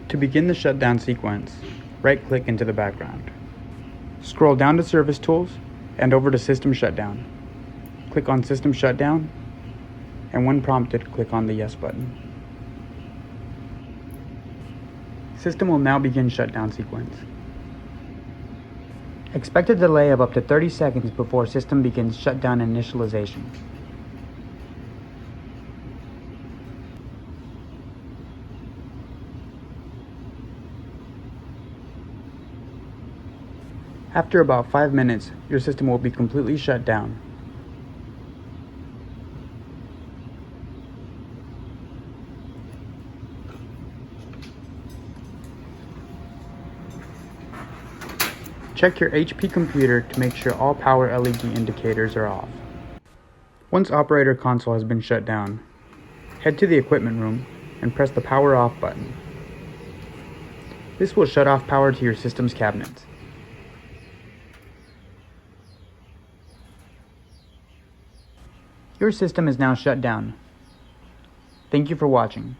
To begin the shutdown sequence, right-click into the background. Scroll down to Service Tools and over to System Shutdown. Click on System Shutdown, and when prompted, click on the Yes button. System will now begin shutdown sequence. Expect a delay of up to 30 seconds before system begins shutdown initialization. After about 5 minutes, your system will be completely shut down. Check your HP computer to make sure all power LED indicators are off. Once Operator Console has been shut down, head to the equipment room and press the Power Off button. This will shut off power to your system's cabinets. Your system is now shut down. Thank you for watching.